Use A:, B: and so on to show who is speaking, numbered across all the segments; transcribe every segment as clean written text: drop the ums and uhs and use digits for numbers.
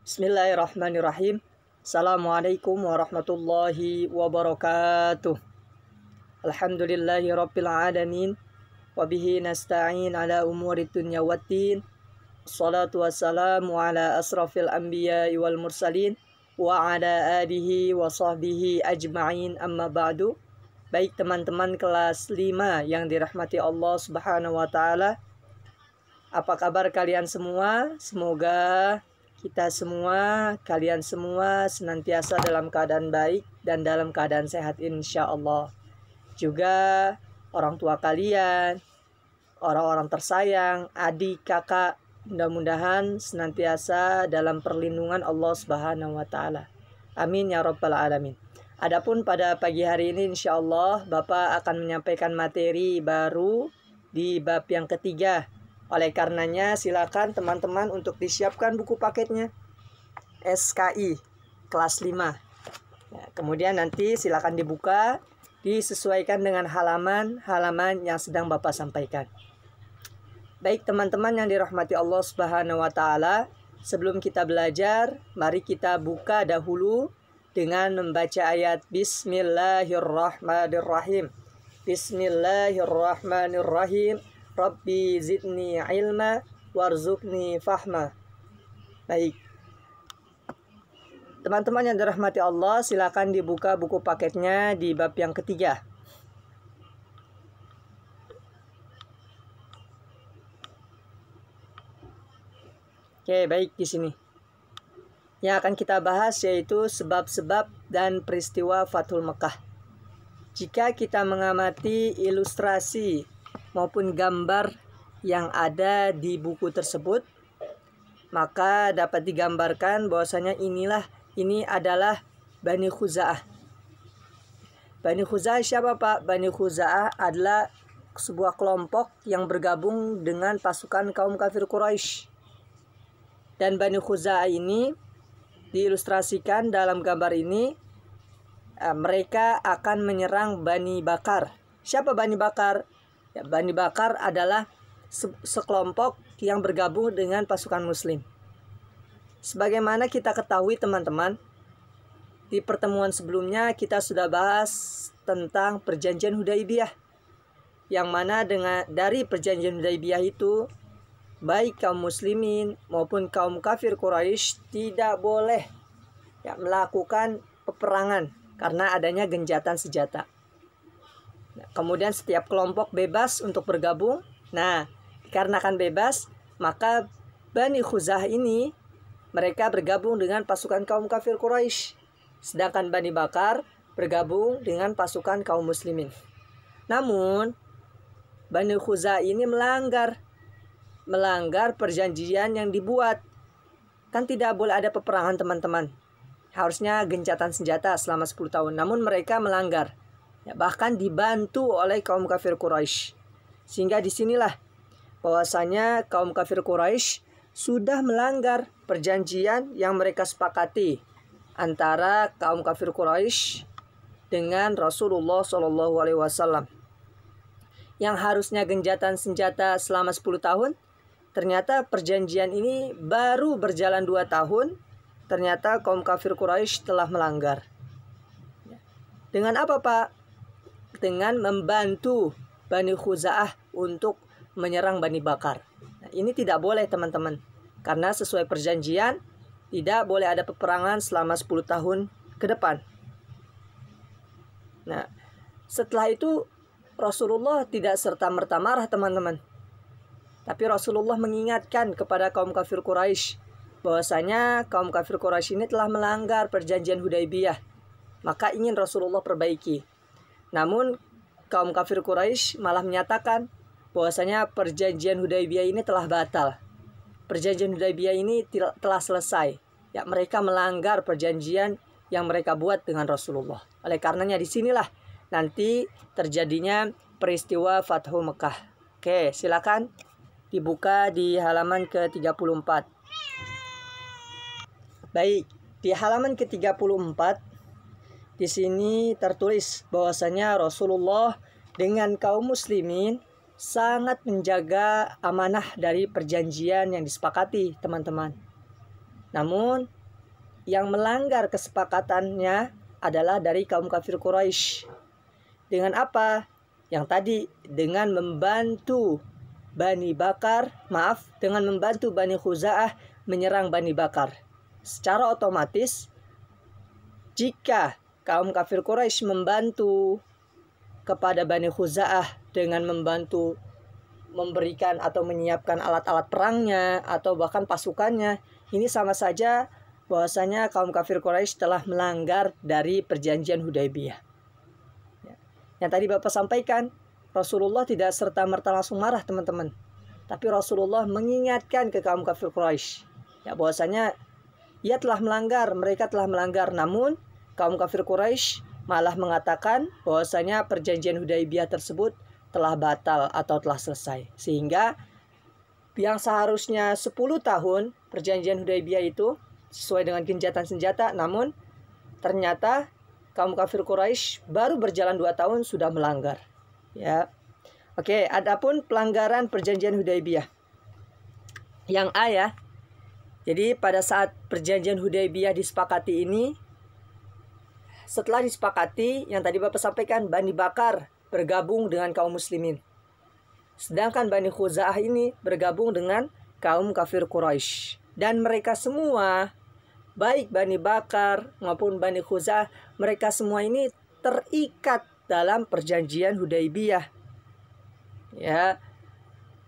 A: Bismillahirrahmanirrahim. Assalamualaikum warahmatullahi wabarakatuh. Alhamdulillahi rabbil alamin. Wabihi nasta'in ala umuri dunya waddin. Assalatu wassalamu ala asrafil anbiya wal mursalin. Wa ala alihi wa sahbihi ajma'in, amma ba'du. Baik teman-teman kelas 5 yang dirahmati Allah subhanahu wa ta'ala. Apa kabar kalian semua? Semoga kita semua, kalian semua senantiasa dalam keadaan baik dan dalam keadaan sehat insya Allah. Juga orang tua kalian, orang-orang tersayang, adik, kakak, mudah-mudahan senantiasa dalam perlindungan Allah Subhanahu wa Ta'ala. Amin ya Rabbal Alamin. Adapun pada pagi hari ini insya Allah Bapak akan menyampaikan materi baru di bab yang ketiga. Oleh karenanya silakan teman-teman untuk disiapkan buku paketnya SKI kelas 5. Ya, kemudian nanti silakan dibuka, disesuaikan dengan halaman yang sedang Bapak sampaikan. Baik teman-teman yang dirahmati Allah Subhanahu wa Ta'ala, sebelum kita belajar, mari kita buka dahulu dengan membaca ayat Bismillahirrahmanirrahim. Bismillahirrahmanirrahim. Rabbi zidni ilma warzuqni fahma. Baik. Teman-teman yang dirahmati Allah, silakan dibuka buku paketnya di bab yang ketiga. Oke, baik di sini. Yang akan kita bahas yaitu sebab-sebab dan peristiwa Fathul Mekah. Jika kita mengamati ilustrasi maupun gambar yang ada di buku tersebut, maka dapat digambarkan bahwasanya ini adalah Bani Khuza'ah. Bani Khuza'ah siapa Pak? Bani Khuza'ah adalah sebuah kelompok yang bergabung dengan pasukan kaum kafir Quraisy. Dan Bani Khuza'ah ini diilustrasikan dalam gambar ini, mereka akan menyerang Bani Bakar. Siapa Bani Bakar? Ya, Bani Bakar adalah sekelompok yang bergabung dengan pasukan muslim. Sebagaimana kita ketahui teman-teman, di pertemuan sebelumnya kita sudah bahas tentang perjanjian Hudaibiyah, yang mana dari perjanjian Hudaibiyah itu baik kaum muslimin maupun kaum kafir Quraisy tidak boleh melakukan peperangan karena adanya gencatan senjata. Kemudian setiap kelompok bebas untuk bergabung. Nah, dikarenakan bebas, maka Bani Khuza'ah ini mereka bergabung dengan pasukan kaum kafir Quraisy. Sedangkan Bani Bakar bergabung dengan pasukan kaum muslimin. Namun, Bani Khuza'ah ini melanggar perjanjian yang dibuat. Kan tidak boleh ada peperangan teman-teman. Harusnya gencatan senjata selama 10 tahun. Namun mereka melanggar. Bahkan dibantu oleh kaum kafir Quraisy. Sehingga disinilah bahwasanya kaum kafir Quraisy sudah melanggar perjanjian yang mereka sepakati antara kaum kafir Quraisy dengan Rasulullah SAW. Yang harusnya gencatan senjata selama 10 tahun, ternyata perjanjian ini baru berjalan 2 tahun, ternyata kaum kafir Quraisy telah melanggar. Dengan apa Pak? Dengan membantu Bani Khuza'ah untuk menyerang Bani Bakar. Nah, ini tidak boleh teman-teman. Karena sesuai perjanjian tidak boleh ada peperangan selama 10 tahun ke depan. Nah, setelah itu Rasulullah tidak serta-merta marah teman-teman. Tapi Rasulullah mengingatkan kepada kaum kafir Quraisy bahwasanya kaum kafir Quraisy ini telah melanggar perjanjian Hudaibiyah. Maka ingin Rasulullah perbaiki. Namun kaum kafir Quraisy malah menyatakan bahwasanya perjanjian Hudaibiyah ini telah batal. Perjanjian Hudaibiyah ini telah selesai. Ya, mereka melanggar perjanjian yang mereka buat dengan Rasulullah. Oleh karenanya disinilah nanti terjadinya peristiwa Fathul Mekah. Oke, silakan dibuka di halaman ke-34. Baik, di halaman ke-34 di sini tertulis bahwasanya Rasulullah dengan kaum muslimin sangat menjaga amanah dari perjanjian yang disepakati, teman-teman. Namun yang melanggar kesepakatannya adalah dari kaum kafir Quraisy. Dengan apa? Yang tadi, dengan membantu Bani Khuza'ah menyerang Bani Bakar. Secara otomatis, jika kaum kafir Quraisy membantu kepada Bani Khuza'ah dengan membantu memberikan atau menyiapkan alat-alat perangnya atau bahkan pasukannya, ini sama saja bahwasanya kaum kafir Quraisy telah melanggar dari perjanjian Hudaybiyah. Yang tadi Bapak sampaikan, Rasulullah tidak serta-merta langsung marah, teman-teman. Tapi Rasulullah mengingatkan ke kaum kafir Quraisy, ya, bahwasanya mereka telah melanggar. Namun kaum kafir Quraisy malah mengatakan bahwasanya perjanjian Hudaybiyah tersebut telah batal atau telah selesai. Sehingga yang seharusnya 10 tahun perjanjian Hudaybiyah itu sesuai dengan gencatan senjata, namun ternyata kaum kafir Quraisy baru berjalan 2 tahun sudah melanggar. Ya. Oke, adapun pelanggaran perjanjian Hudaybiyah. Yang A ya. Jadi pada saat perjanjian Hudaybiyah disepakati ini, setelah disepakati yang tadi Bapak sampaikan, Bani Bakar bergabung dengan kaum muslimin. Sedangkan Bani Khuza'ah ini bergabung dengan kaum kafir Quraisy. Dan mereka semua, baik Bani Bakar maupun Bani Khuza'ah, mereka semua ini terikat dalam perjanjian Hudaybiyah. Ya.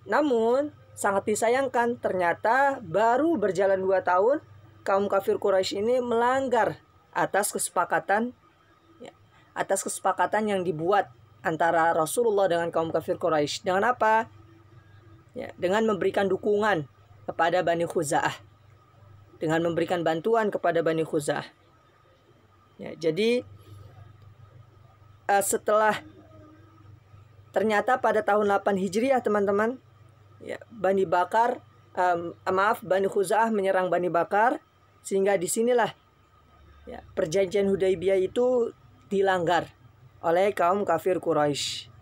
A: Namun sangat disayangkan ternyata baru berjalan 2 tahun kaum kafir Quraisy ini melanggar atas kesepakatan yang dibuat antara Rasulullah dengan kaum kafir Quraisy. Dengan apa? Ya, dengan memberikan dukungan kepada Bani Khuza'ah. Dengan memberikan bantuan kepada Bani Khuza'ah. Ya, jadi setelah ternyata pada tahun 8 Hijriah, teman-teman, ya, Bani Khuza'ah menyerang Bani Bakar, sehingga disinilah ya, perjanjian Hudaybiyah itu dilanggar oleh kaum kafir Quraisy.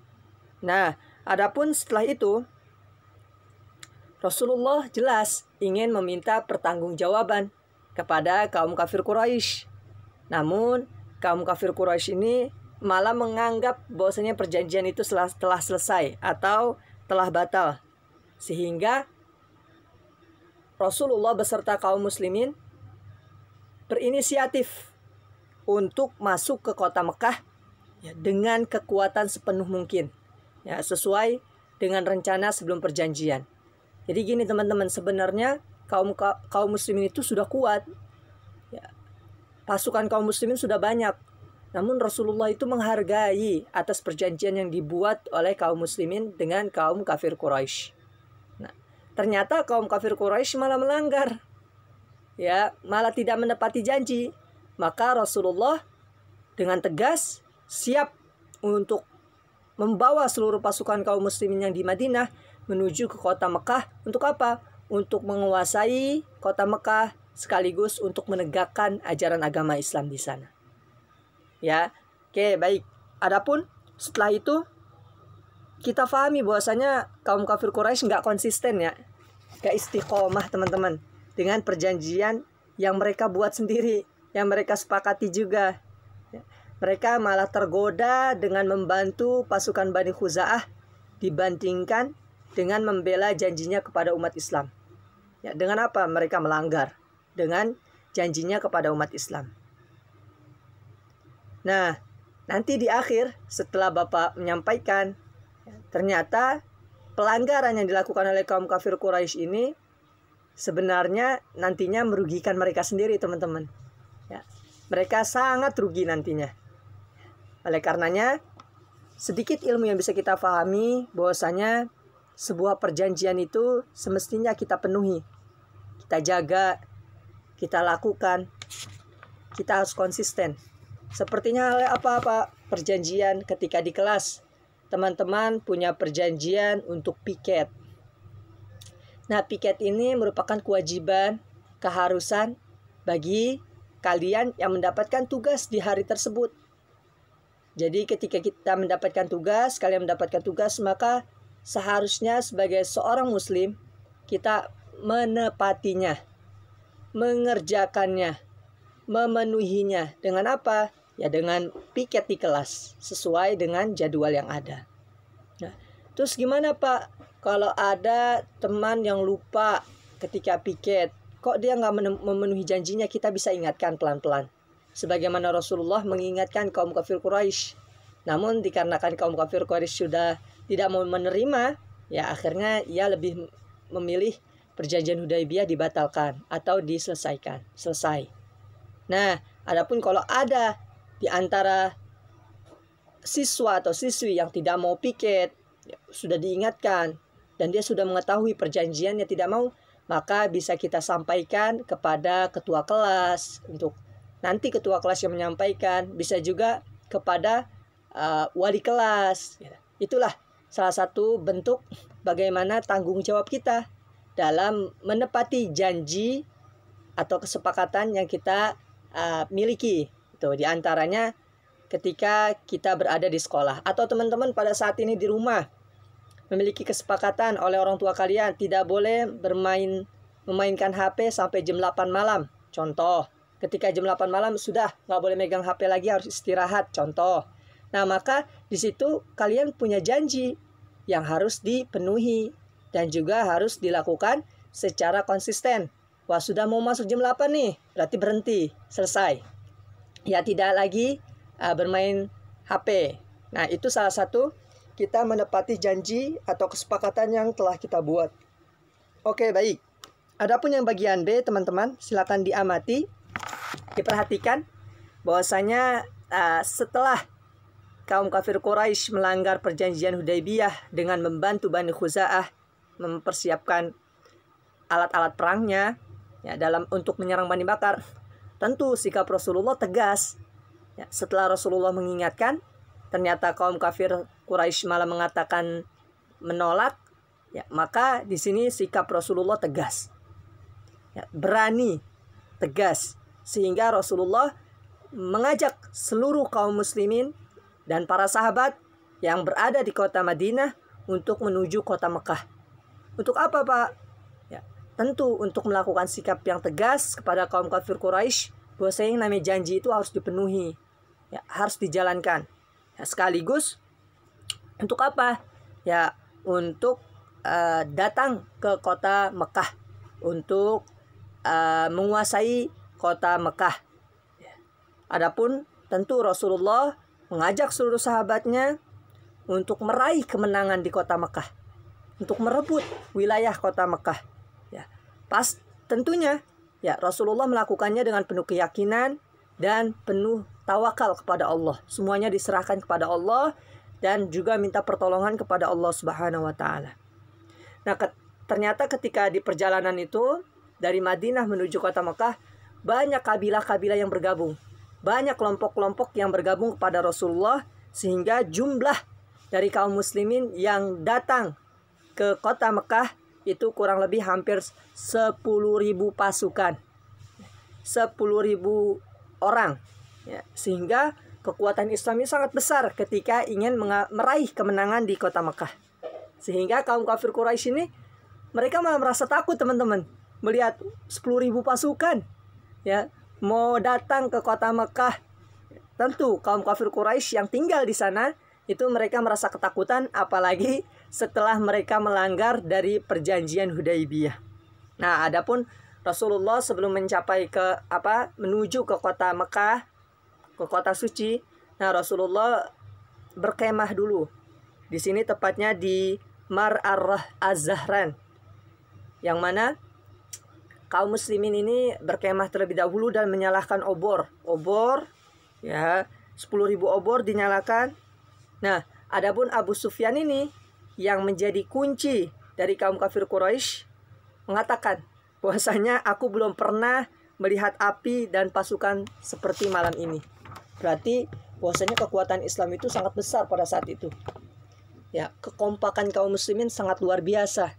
A: Nah, adapun setelah itu Rasulullah jelas ingin meminta pertanggungjawaban kepada kaum kafir Quraisy. Namun kaum kafir Quraisy ini malah menganggap bahwasanya perjanjian itu telah selesai atau telah batal. Sehingga Rasulullah beserta kaum muslimin berinisiatif untuk masuk ke kota Mekah ya, dengan kekuatan sepenuh mungkin, ya, sesuai dengan rencana sebelum perjanjian. Jadi gini teman-teman, sebenarnya kaum muslimin itu sudah kuat, ya, pasukan kaum muslimin sudah banyak. Namun Rasulullah itu menghargai atas perjanjian yang dibuat oleh kaum muslimin dengan kaum kafir Quraisy. Nah, ternyata kaum kafir Quraisy malah melanggar, ya, malah tidak menepati janji. Maka Rasulullah dengan tegas siap untuk membawa seluruh pasukan kaum muslimin yang di Madinah menuju ke kota Mekah. Untuk apa? Untuk menguasai kota Mekah sekaligus untuk menegakkan ajaran agama Islam di sana. Ya, oke, baik. Adapun setelah itu kita pahami bahwasanya kaum kafir Quraisy nggak konsisten, ya, nggak istiqomah, teman-teman, dengan perjanjian yang mereka buat sendiri, yang mereka sepakati juga. Mereka malah tergoda dengan membantu pasukan Bani Khuza'ah dibandingkan dengan membela janjinya kepada umat Islam. Ya, dengan apa? Mereka melanggar dengan janjinya kepada umat Islam. Nah, nanti di akhir setelah Bapak menyampaikan, ternyata pelanggaran yang dilakukan oleh kaum kafir Quraisy ini sebenarnya nantinya merugikan mereka sendiri, teman-teman. Ya, mereka sangat rugi nantinya. Oleh karenanya, sedikit ilmu yang bisa kita pahami bahwasanya sebuah perjanjian itu semestinya kita penuhi, kita jaga, kita lakukan, kita harus konsisten. Sepertinya apa-apa perjanjian ketika di kelas, teman-teman punya perjanjian untuk piket. Nah, piket ini merupakan kewajiban, keharusan bagi kalian yang mendapatkan tugas di hari tersebut. Jadi ketika kita mendapatkan tugas, kalian mendapatkan tugas, maka seharusnya sebagai seorang muslim kita menepatinya, mengerjakannya, memenuhinya. Dengan apa? Ya dengan piket di kelas sesuai dengan jadwal yang ada. Nah, terus gimana Pak kalau ada teman yang lupa ketika piket? Kok dia nggak memenuhi janjinya? Kita bisa ingatkan pelan-pelan. Sebagaimana Rasulullah mengingatkan kaum kafir Quraisy. Namun dikarenakan kaum kafir Quraisy sudah tidak mau menerima, ya akhirnya ia lebih memilih perjanjian Hudaibiyah dibatalkan atau diselesaikan. Selesai. Nah, adapun kalau ada di antara siswa atau siswi yang tidak mau piket, ya, sudah diingatkan dan dia sudah mengetahui perjanjiannya tidak mau, maka bisa kita sampaikan kepada ketua kelas untuk nanti ketua kelas yang menyampaikan, bisa juga kepada wali kelas. Itulah salah satu bentuk bagaimana tanggung jawab kita dalam menepati janji atau kesepakatan yang kita miliki. Itu diantaranya ketika kita berada di sekolah atau teman-teman pada saat ini di rumah memiliki kesepakatan oleh orang tua kalian tidak boleh memainkan HP sampai jam 8 malam. Contoh, ketika jam 8 malam sudah nggak boleh megang HP lagi, harus istirahat. Contoh. Nah, maka di situ kalian punya janji yang harus dipenuhi dan juga harus dilakukan secara konsisten. Wah, sudah mau masuk jam 8 nih, berarti berhenti, selesai. Ya tidak lagi bermain HP. Nah, itu salah satu kita menepati janji atau kesepakatan yang telah kita buat. Oke, baik. Adapun yang bagian B, teman-teman, silakan diamati, diperhatikan bahwasanya setelah kaum kafir Quraisy melanggar perjanjian Hudaibiyah dengan membantu Bani Khuza'ah mempersiapkan alat-alat perangnya ya, untuk menyerang Bani Bakar, tentu sikap Rasulullah tegas. Ya, setelah Rasulullah mengingatkan, ternyata kaum kafir Quraisy malah mengatakan menolak. Ya, maka di sini sikap Rasulullah tegas, ya, berani, tegas, sehingga Rasulullah mengajak seluruh kaum muslimin dan para sahabat yang berada di kota Madinah untuk menuju kota Mekah. Untuk apa, Pak? Ya, tentu untuk melakukan sikap yang tegas kepada kaum kafir Quraisy bahwasanya yang namanya janji itu harus dipenuhi, ya, harus dijalankan. Ya, sekaligus untuk apa? Ya, untuk datang ke kota Mekah, untuk menguasai kota Mekah. Adapun tentu Rasulullah mengajak seluruh sahabatnya untuk meraih kemenangan di kota Mekah, untuk merebut wilayah kota Mekah. Ya, tentunya ya Rasulullah melakukannya dengan penuh keyakinan dan penuh tawakal kepada Allah. Semuanya diserahkan kepada Allah dan juga minta pertolongan kepada Allah Subhanahu wa taala. Nah, ternyata ketika di perjalanan itu dari Madinah menuju kota Mekah, banyak kabilah-kabilah yang bergabung. Banyak kelompok-kelompok yang bergabung kepada Rasulullah, sehingga jumlah dari kaum muslimin yang datang ke kota Mekah itu kurang lebih hampir 10.000 pasukan, 10.000 orang, ya, sehingga kekuatan Islam ini sangat besar ketika ingin meraih kemenangan di kota Mekah. Sehingga kaum kafir Quraisy ini mereka malah merasa takut, teman-teman, melihat 10.000 pasukan ya mau datang ke kota Mekah. Tentu kaum kafir Quraisy yang tinggal di sana itu mereka merasa ketakutan, apalagi setelah mereka melanggar dari perjanjian Hudaibiyah. Nah, adapun Rasulullah sebelum mencapai menuju ke kota Mekah, ke kota suci, nah Rasulullah berkemah dulu. Di sini tepatnya di Mar Az-Zahran, yang mana kaum muslimin ini berkemah terlebih dahulu dan menyalakan obor ya, 10.000 obor dinyalakan. Nah, adapun Abu Sufyan ini yang menjadi kunci dari kaum kafir Quraisy mengatakan bahwasanya aku belum pernah melihat api dan pasukan seperti malam ini. Berarti bahwasanya kekuatan Islam itu sangat besar pada saat itu. Ya, kekompakan kaum muslimin sangat luar biasa.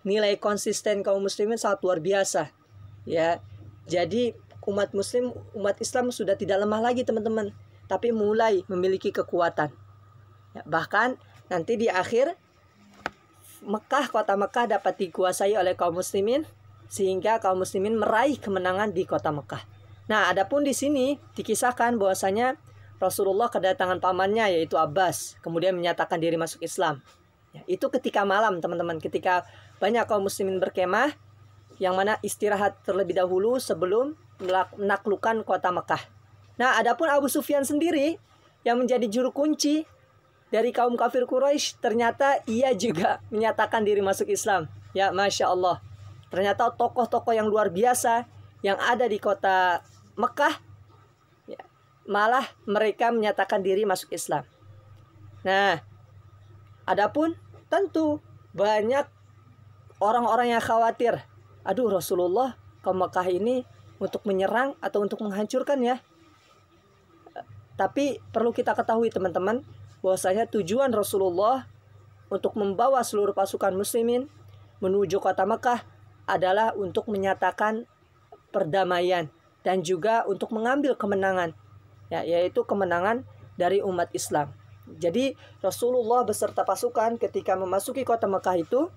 A: Nilai konsisten kaum muslimin sangat luar biasa. Ya, jadi umat Islam sudah tidak lemah lagi, teman-teman, tapi mulai memiliki kekuatan. Ya, bahkan nanti di akhir Mekah, kota Mekah dapat dikuasai oleh kaum muslimin, sehingga kaum muslimin meraih kemenangan di kota Mekah. Nah, adapun di sini dikisahkan bahwasanya Rasulullah kedatangan pamannya yaitu Abbas, kemudian menyatakan diri masuk Islam. Ya, itu ketika malam, teman-teman, ketika banyak kaum muslimin berkemah, yang mana istirahat terlebih dahulu sebelum menaklukkan kota Mekah. Nah, adapun Abu Sufyan sendiri yang menjadi juru kunci dari kaum kafir Quraisy, ternyata ia juga menyatakan diri masuk Islam. Ya, Masya Allah. Ternyata tokoh-tokoh yang luar biasa yang ada di kota Mekah, ya, malah mereka menyatakan diri masuk Islam. Nah, adapun tentu banyak orang-orang yang khawatir, aduh, Rasulullah ke Mekah ini untuk menyerang atau untuk menghancurkan ya. Tapi perlu kita ketahui, teman-teman, bahwasanya tujuan Rasulullah untuk membawa seluruh pasukan muslimin menuju kota Mekah adalah untuk menyatakan perdamaian dan juga untuk mengambil kemenangan, ya, yaitu kemenangan dari umat Islam. Jadi Rasulullah beserta pasukan ketika memasuki kota Mekah itu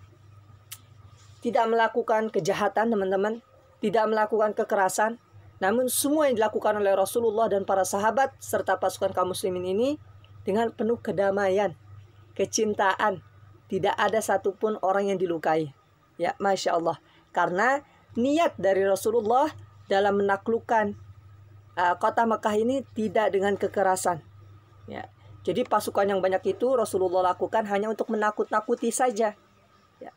A: tidak melakukan kejahatan, teman-teman, tidak melakukan kekerasan, namun semua yang dilakukan oleh Rasulullah dan para sahabat serta pasukan kaum muslimin ini dengan penuh kedamaian, kecintaan. Tidak ada satupun orang yang dilukai. Ya, Masya Allah. Karena niat dari Rasulullah dalam menaklukkan kota Mekah ini tidak dengan kekerasan. Ya. Jadi pasukan yang banyak itu Rasulullah lakukan hanya untuk menakut-nakuti saja. Ya.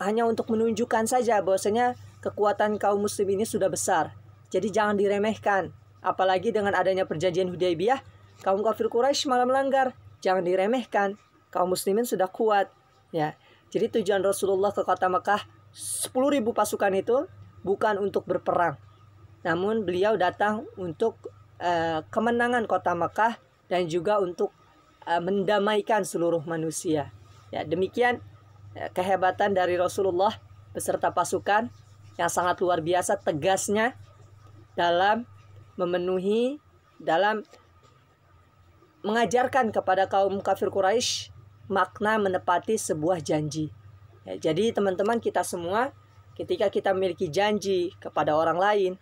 A: Hanya untuk menunjukkan saja bahwasanya kekuatan kaum muslim ini sudah besar. Jadi jangan diremehkan. Apalagi dengan adanya perjanjian Hudaybiyah, kaum kafir Quraisy malah melanggar. Jangan diremehkan. Kaum muslimin sudah kuat. Ya. Jadi tujuan Rasulullah ke kota Mekah 10.000 pasukan itu bukan untuk berperang. Namun beliau datang untuk kemenangan kota Mekah dan juga untuk mendamaikan seluruh manusia. Ya, demikian kehebatan dari Rasulullah beserta pasukan yang sangat luar biasa tegasnya dalam memenuhi, dalam mengajarkan kepada kaum kafir Quraisy makna menepati sebuah janji. Ya, jadi teman-teman, kita semua ketika kita memiliki janji kepada orang lain,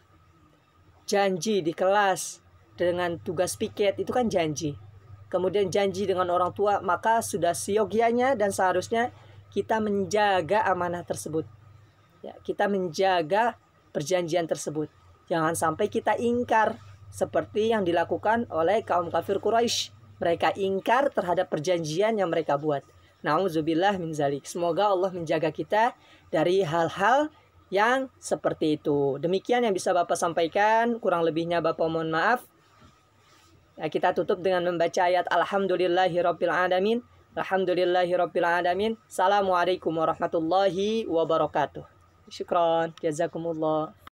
A: janji di kelas dengan tugas piket, itu kan janji. Kemudian janji dengan orang tua, maka sudah seyogianya dan seharusnya kita menjaga amanah tersebut. Ya, kita menjaga perjanjian tersebut. Jangan sampai kita ingkar seperti yang dilakukan oleh kaum kafir Quraisy. Mereka ingkar terhadap perjanjian yang mereka buat. Nauzubillah min zalik. Semoga Allah menjaga kita dari hal-hal yang seperti itu. Demikian yang bisa Bapak sampaikan. Kurang lebihnya Bapak mohon maaf. Ya, kita tutup dengan membaca ayat Alhamdulillahirabbil alamin. Alhamdulillahirabbil alamin. Assalamualaikum warahmatullahi wabarakatuh. Syukran. Jazakumullah.